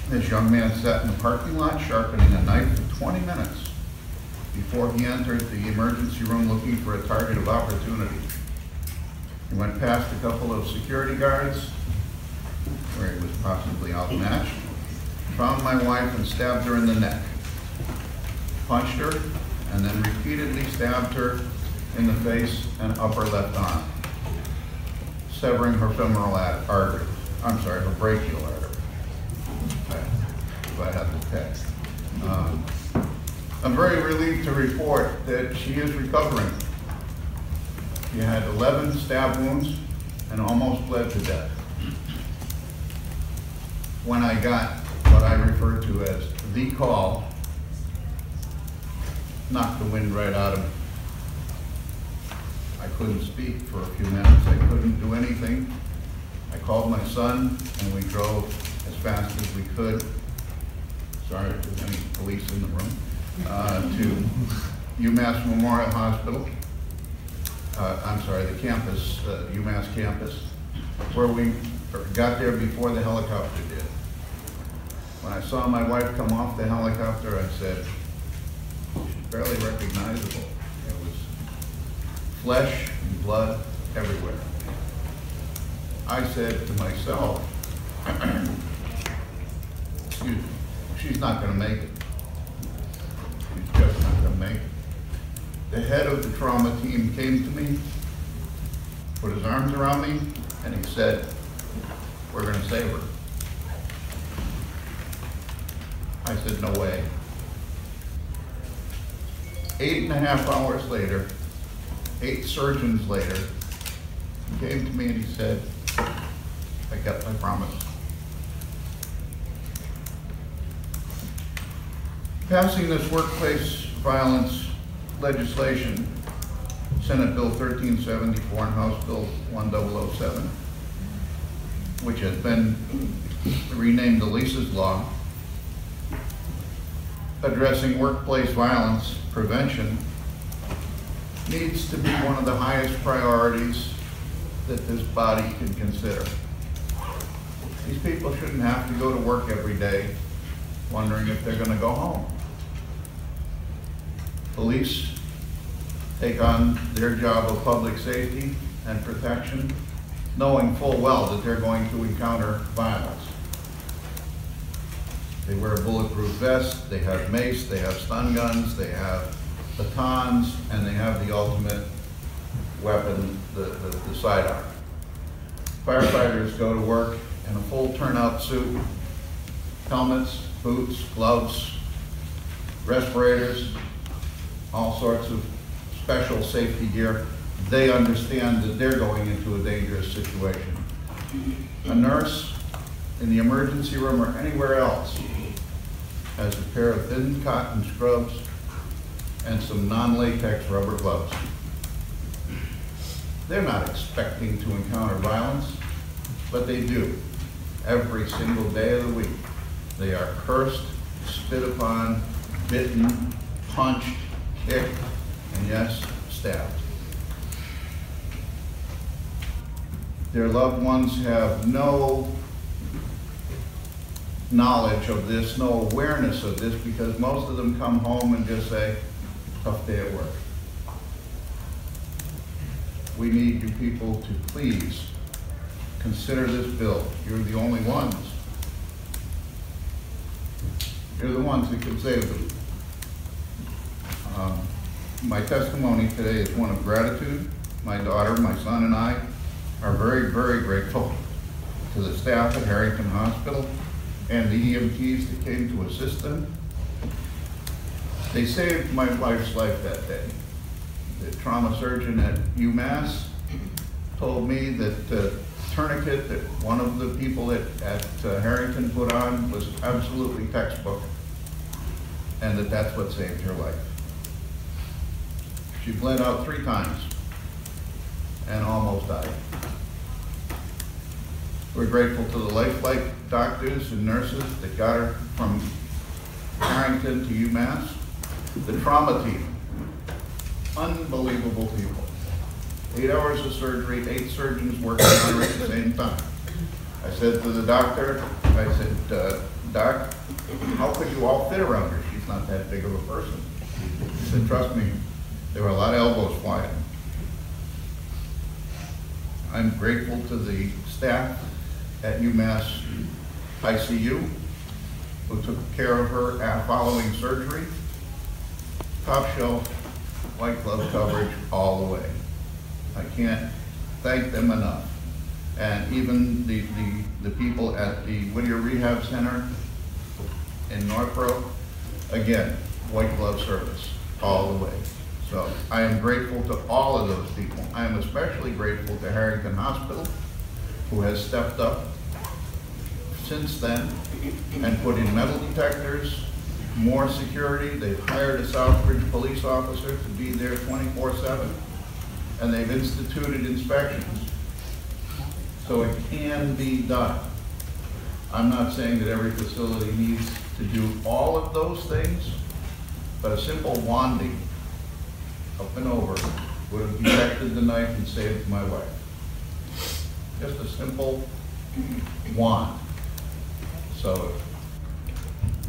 This young man sat in the parking lot sharpening a knife for 20 minutes before he entered the emergency room looking for a target of opportunity. He went past a couple of security guards where he was possibly outmatched, found my wife and stabbed her in the neck, punched her, and then repeatedly stabbed her in the face and upper left arm, severing her femoral artery. I'm sorry, her brachial artery. If I had the text. I'm very relieved to report that she is recovering. She had 11 stab wounds and almost bled to death. When I got what I refer to as the call, knocked the wind right out of me. I couldn't speak for a few minutes. I couldn't do anything. I called my son and we drove as fast as we could. Sorry if there's any police in the room. To UMass Memorial Hospital. I'm sorry, the campus, UMass campus, where we got there before the helicopter did. When I saw my wife come off the helicopter, I said, she's barely recognizable. It was flesh and blood everywhere. I said to myself, excuse me, she's not going to make it. She's just not going to make it. The head of the trauma team came to me, put his arms around me, and he said, we're going to save her. I said, no way. 8.5 hours later, 8 surgeons later, he came to me and he said, I kept my promise. Passing this workplace violence legislation, Senate Bill 1374 and House Bill 1007, which has been renamed Elise's Law, addressing workplace violence prevention, needs to be one of the highest priorities that this body can consider. These people shouldn't have to go to work every day wondering if they're going to go home. Police take on their job of public safety and protection, knowing full well that they're going to encounter violence. They wear a bulletproof vest, they have mace, they have stun guns, they have batons, and they have the ultimate weapon, the sidearm. Firefighters go to work in a full turnout suit, helmets, boots, gloves, respirators, all sorts of special safety gear. They understand that they're going into a dangerous situation. A nurse in the emergency room or anywhere else has a pair of thin cotton scrubs and some non-latex rubber gloves. They're not expecting to encounter violence, but they do every single day of the week. They are cursed, spit upon, bitten, punched, kicked, and yes, stabbed. Their loved ones have no knowledge of this, no awareness of this, because most of them come home and just say, tough day at work. We need you people to please consider this bill. You're the only ones. You're the ones that can save them. My testimony today is one of gratitude. My daughter, my son, and I are very, very grateful to the staff at Harrington Hospital and the EMTs that came to assist them. They saved my wife's life that day. The trauma surgeon at UMass told me that the tourniquet that one of the people at Harrington put on was absolutely textbook, and that's what saved her life. She bled out 3 times and almost died. We're grateful to the Lifelike doctors and nurses that got her from Harrington to UMass. The trauma team, unbelievable people. 8 hours of surgery, 8 surgeons working on her at the same time. I said to the doctor, I said, Doc, how could you all fit around her? She's not that big of a person. He said, trust me, there were a lot of elbows flying. I'm grateful to the staff at UMass ICU who took care of her following surgery. Top shelf, white glove coverage all the way. I can't thank them enough. And even the people at the Whittier Rehab Center in Northborough, again, white glove service all the way. So I am grateful to all of those people. I am especially grateful to Harrington Hospital, who has stepped up since then and put in metal detectors, more security. They've hired a Southbridge police officer to be there 24/7, and they've instituted inspections. So it can be done. I'm not saying that every facility needs to do all of those things, but a simple wanding up and over would have detected the knife and saved my wife. Just a simple wand. So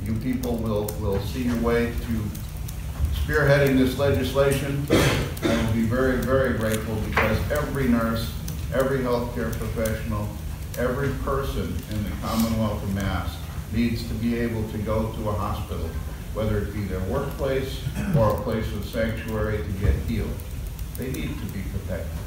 you people will see your way to spearheading this legislation. I will be very, very grateful, because every nurse, every healthcare professional, every person in the Commonwealth of Mass needs to be able to go to a hospital, whether it be their workplace or a place of sanctuary, to get healed. They need to be protected.